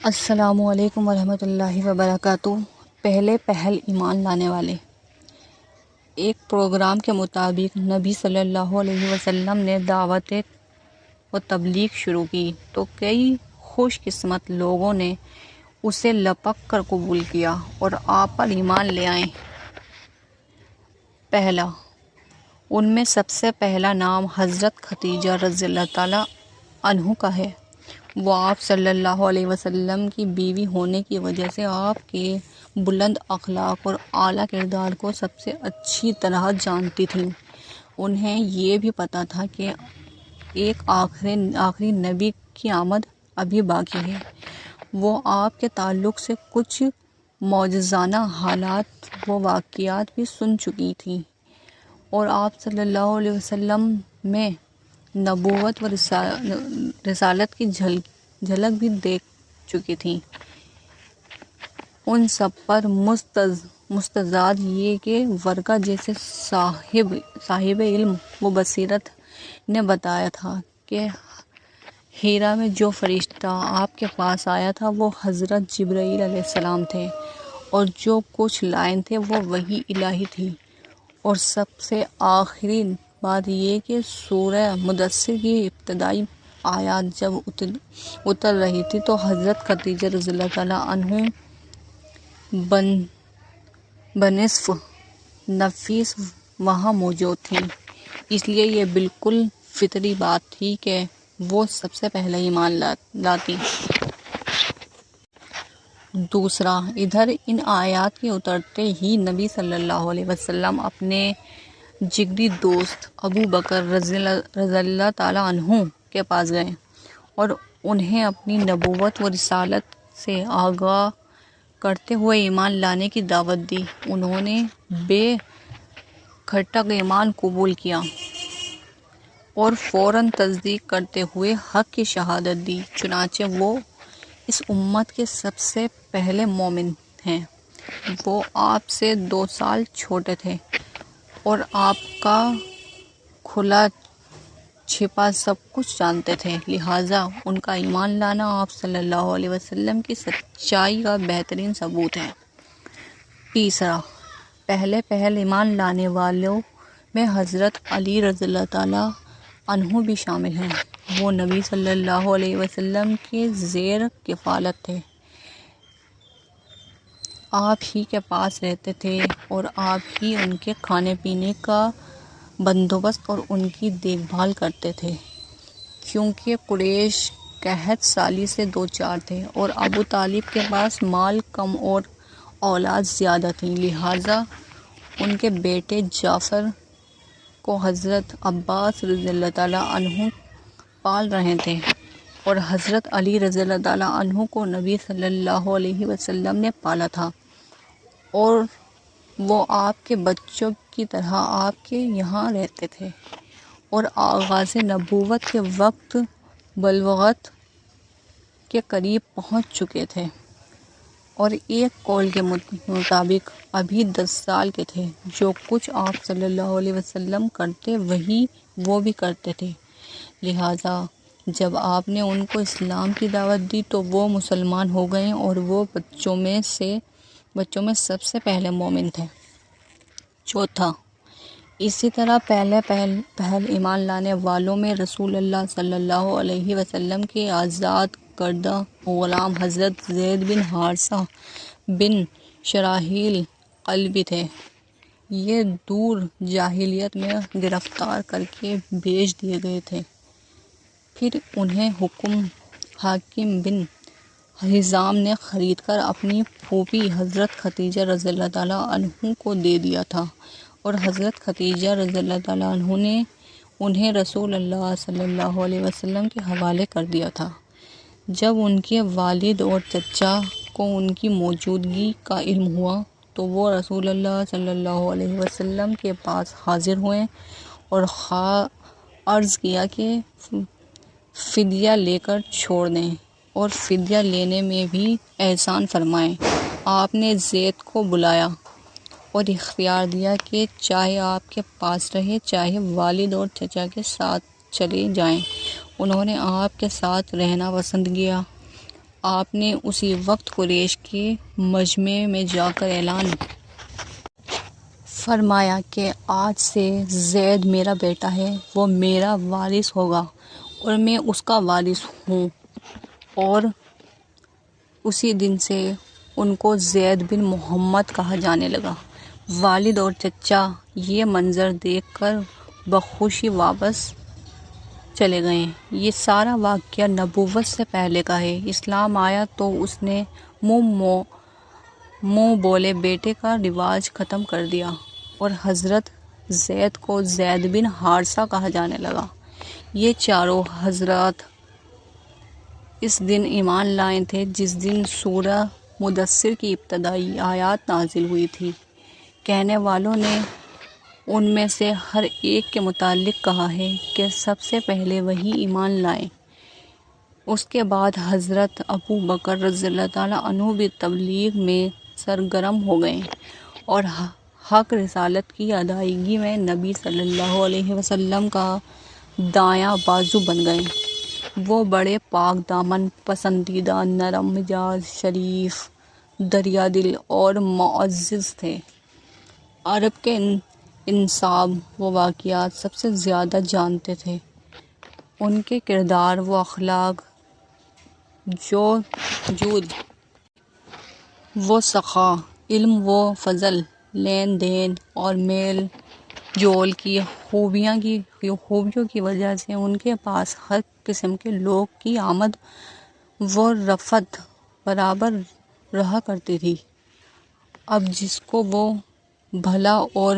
السلام علیکم ورحمۃ اللہ وبرکاتہ۔ پہل ایمان لانے والے۔ ایک پروگرام کے مطابق نبی صلی اللہ علیہ وسلم نے دعوت و تبلیغ شروع کی تو کئی خوش قسمت لوگوں نے اسے لپک کر قبول کیا اور آپ پر ایمان لے آئے۔ پہلا، ان میں سب سے پہلا نام حضرت خدیجہ رضی اللہ تعالیٰ عنہ کا ہے۔ وہ آپ صلی اللہ علیہ وسلم کی بیوی ہونے کی وجہ سے آپ کے بلند اخلاق اور اعلیٰ کردار کو سب سے اچھی طرح جانتی تھیں۔ انہیں یہ بھی پتہ تھا کہ ایک آخری نبی کی آمد ابھی باقی ہے۔ وہ آپ کے تعلق سے کچھ معجزانہ حالات و واقعات بھی سن چکی تھیں اور آپ صلی اللہ علیہ وسلم میں نبوت و رسالت کی جھلک بھی دیکھ چکی تھیں۔ ان سب پر مستضاد یہ کہ ورقہ جیسے صاحب علم و بصیرت نے بتایا تھا کہ حرا میں جو فرشتہ آپ کے پاس آیا تھا وہ حضرت جبرائیل علیہ السلام تھے اور جو کچھ لائے تھے وہ وحی الہی تھی۔ اور سب سے آخری بات یہ کہ سورہ مدثر کی ابتدائی آیات جب اتر رہی تھی تو حضرت خدیجہ رضی اللہ تعالیٰ عنہ بنصف نفیس وہاں موجود تھیں، اس لیے یہ بالکل فطری بات تھی کہ وہ سب سے پہلے ایمان لاتی۔ دوسرا، ادھر ان آیات کے اترتے ہی نبی صلی اللہ علیہ وسلم اپنے جگری دوست ابو بکر رضی اللہ تعالیٰ عنہ کے پاس گئے اور انہیں اپنی نبوت و رسالت سے آگاہ کرتے ہوئے ایمان لانے کی دعوت دی۔ انہوں نے بے کھٹک ایمان قبول کیا اور فوراً تصدیق کرتے ہوئے حق کی شہادت دی۔ چنانچہ وہ اس امت کے سب سے پہلے مومن ہیں۔ وہ آپ سے 2 سال چھوٹے تھے اور آپ کا کھلا چھپا سب کچھ جانتے تھے، لہٰذا ان کا ایمان لانا آپ صلی اللہ علیہ وسلم کی سچائی کا بہترین ثبوت ہے۔ تیسرا، پہل ایمان لانے والوں میں حضرت علی رضی اللہ تعالیٰ عنہ بھی شامل ہیں۔ وہ نبی صلی اللہ علیہ وسلم کے زیر کفالت تھے، آپ ہی کے پاس رہتے تھے اور آپ ہی ان کے کھانے پینے کا بندوبست اور ان کی دیکھ بھال کرتے تھے، کیونکہ قریش قحط سالی سے دوچار تھے اور ابو طالب کے پاس مال کم اور اولاد زیادہ تھی، لہٰذا ان کے بیٹے جعفر کو حضرت عباس رضی اللہ تعالیٰ عنہ پال رہے تھے اور حضرت علی رضی اللہ تعالیٰ عنہ کو نبی صلی اللہ علیہ وسلم نے پالا تھا اور وہ آپ کے بچوں کی طرح آپ کے یہاں رہتے تھے اور آغاز نبوت کے وقت بلوغت کے قریب پہنچ چکے تھے اور ایک قول کے مطابق ابھی 10 سال کے تھے۔ جو کچھ آپ صلی اللہ علیہ وسلم کرتے وہی وہ بھی کرتے تھے، لہٰذا جب آپ نے ان کو اسلام کی دعوت دی تو وہ مسلمان ہو گئے اور وہ بچوں میں سب سے پہلے مومن تھے۔ چوتھا، اسی طرح پہل ایمان لانے والوں میں رسول اللہ صلی اللہ علیہ وسلم کے آزاد کردہ غلام حضرت زید بن حارثہ بن شراحیل قلبی تھے۔ یہ دور جاہلیت میں گرفتار کر کے بیچ دیے گئے تھے، پھر انہیں حاکم بن حزام نے خرید کر اپنی پھوپھی حضرت خدیجہ رضی اللہ تعالیٰ عنہ کو دے دیا تھا اور حضرت خدیجہ رضی اللہ تعالیٰ عنہ نے انہیں رسول اللہ صلی اللہ علیہ وسلم کے حوالے کر دیا تھا۔ جب ان کے والد اور چچا کو ان کی موجودگی کا علم ہوا تو وہ رسول اللہ صلی اللہ علیہ وسلم کے پاس حاضر ہوئے اور عرض کیا کہ فدیہ لے کر چھوڑ دیں اور فدیہ لینے میں بھی احسان فرمائیں۔ آپ نے زید کو بلایا اور اختیار دیا کہ چاہے آپ کے پاس رہے چاہے والد اور چچا کے ساتھ چلے جائیں۔ انہوں نے آپ کے ساتھ رہنا پسند کیا آپ نے اسی وقت قریش کے مجمع میں جا کر اعلان فرمایا کہ آج سے زید میرا بیٹا ہے، وہ میرا وارث ہوگا اور میں اس کا وارث ہوں، اور اسی دن سے ان کو زید بن محمد کہا جانے لگا۔ والد اور چچا یہ منظر دیکھ کر بخوشی واپس چلے گئے۔ یہ سارا واقعہ نبوت سے پہلے کا ہے۔ اسلام آیا تو اس نے منہ بولے بیٹے کا رواج ختم کر دیا اور حضرت زید کو زید بن حارثہ کہا جانے لگا۔ یہ چاروں حضرات اس دن ایمان لائے تھے جس دن سورہ مدثر کی ابتدائی آیات نازل ہوئی تھی۔ کہنے والوں نے ان میں سے ہر ایک کے متعلق کہا ہے کہ سب سے پہلے وہی ایمان لائے، اس کے بعد حضرت ابو بکر رضی اللہ تعالیٰ عنہ بھی تبلیغ میں سرگرم ہو گئے اور حق رسالت کی ادائیگی میں نبی صلی اللہ علیہ وسلم کا دایاں بازو بن گئے۔ وہ بڑے پاک دامن، پسندیدہ، نرم مزاج، شریف، دریا دل اور معزز تھے۔ عرب کے انصاب و واقعات سب سے زیادہ جانتے تھے۔ ان کے کردار و اخلاق، جود و سخا، علم و فضل، لین دین اور میل جول کی خوبیوں کی وجہ سے ان کے پاس ہر قسم کے لوگ کی آمد و رفت برابر رہا کرتی تھی۔ اب جس کو وہ بھلا اور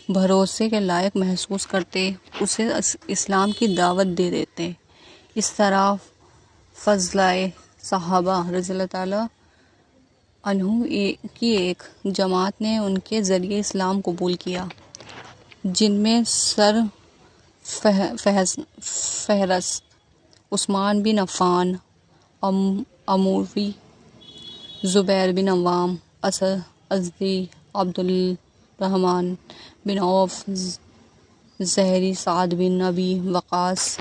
بھروسے کے لائق محسوس کرتے اسے اسلام کی دعوت دے دیتے۔ اس طرح فضلائے صحابہ رضی اللہ تعالیٰ عنہ کی ایک جماعت نے ان کے ذریعے اسلام قبول کیا، جن میں سر فہرست عثمان بن عفان، اموی، زبیر بن عوام، ازدی، عبد الرحمن بن عوف، زہری، سعد بن ابی وقاص،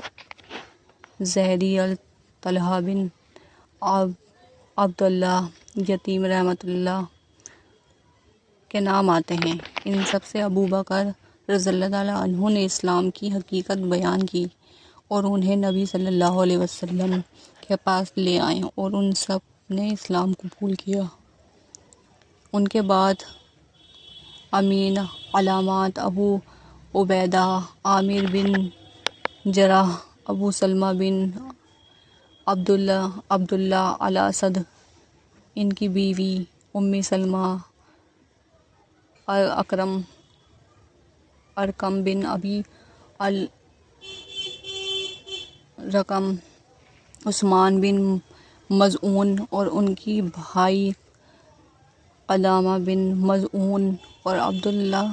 زہری، طلحہ بن عبداللہ، یتیم رحمۃ اللہ کے نام آتے ہیں۔ ان سب سے ابو بکر رضی اللہ تعالیٰ عنہ نے اسلام کی حقیقت بیان کی اور انہیں نبی صلی اللہ علیہ وسلم کے پاس لے آئے اور ان سب نے اسلام قبول کیا۔ ان کے بعد امین علامات، ابو عبیدہ عامر بن جراح، ابو سلمہ بن عبداللہ الاسد، ان کی بیوی ام سلمہ، ارقم بن ابی الرقم، عثمان بن مظعون اور ان کی بھائی قدامہ بن مظعون اور عبداللہ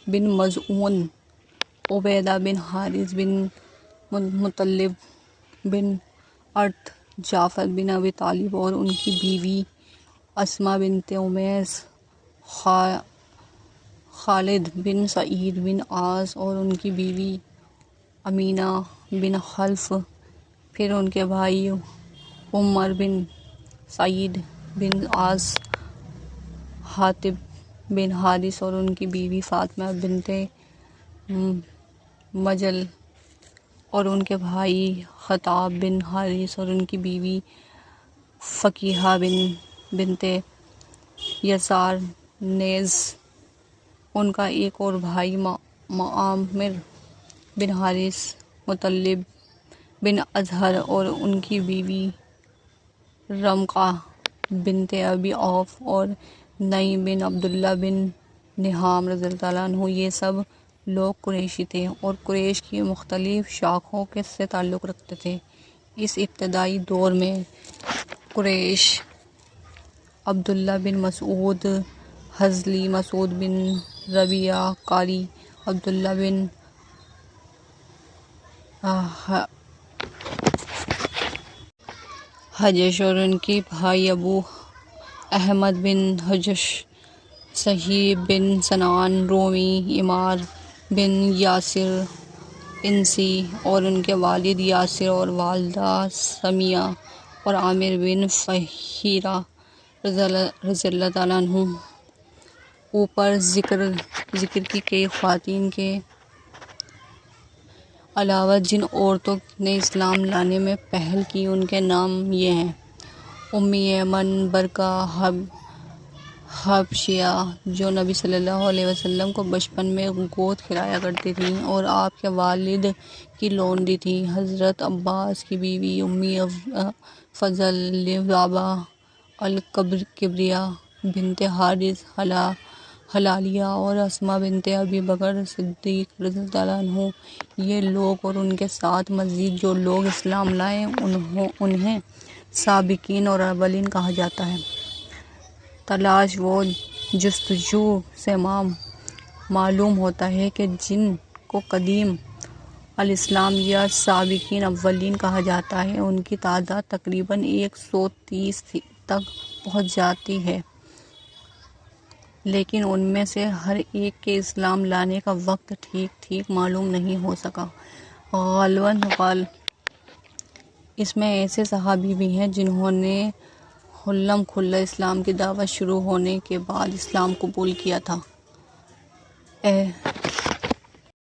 بن مظعون، عبیدہ بن حارث بن مطلب بن ارط، جعفر بن ابی طالب اور ان کی بیوی اسماء بنت امیس، خالد بن سعید بن عاص اور ان کی بیوی امینہ بن خلف، پھر ان کے بھائی عمر بن سعید بن عاص، حاطب بن حارث اور ان کی بیوی فاطمہ بنت مجل اور ان کے بھائی خطاب بن حارث اور ان کی بیوی فقیہہ بنت یسار، نیز ان کا ایک اور بھائی معمر بن حارث، مطلب بن اظہر اور ان کی بیوی رمقہ بنت ابی عوف اور نعیم بن عبداللہ بن نہام رضی اللہ تعالیٰ عنہ۔ یہ سب لوگ قریشی تھے اور قریش کی مختلف شاخوں سے تعلق رکھتے تھے۔ اس ابتدائی دور میں قریش عبداللہ بن مسعود ہذلی، مسعود بن ربیعہ قاری، عبداللہ بن حجش اور ان کے بھائی ابو احمد بن حجش، صہیب بن سنان رومی، عمار بن یاسر انسی اور ان کے والد یاسر اور والدہ سمیہ اور عامر بن فہیرہ رضی اللہ تعالیٰ عنہ۔ اوپر ذکر کی کئی خواتین کے علاوہ جن عورتوں نے اسلام لانے میں پہل کی ان کے نام یہ ہیں: ام ایمن برقہ حبشیہ، جو نبی صلی اللہ علیہ وسلم کو بچپن میں گود کھلایا کرتی تھیں اور آپ کے والد کی لونڈی تھیں۔ حضرت عباس کی بیوی ام فضل، لبابہ الکبریٰ بنت حارث ہلالیہ اور اسماء بنت ابی بکر صدیق رضی اللہ عنہ۔ یہ لوگ اور ان کے ساتھ مزید جو لوگ اسلام لائے انہیں سابقین اور اولین کہا جاتا ہے۔ تلاش و جستجو سے معلوم ہوتا ہے کہ جن کو قدیم الاسلام یا سابقین اولین کہا جاتا ہے ان کی تعداد تقریباً 130 تک پہنچ جاتی ہے، لیکن ان میں سے ہر ایک کے اسلام لانے کا وقت ٹھیک معلوم نہیں ہو سکا۔ غالباً اس میں ایسے صحابی بھی ہیں جنہوں نے حلم کھلا اسلام کی دعوت شروع ہونے کے بعد اسلام قبول کیا تھا۔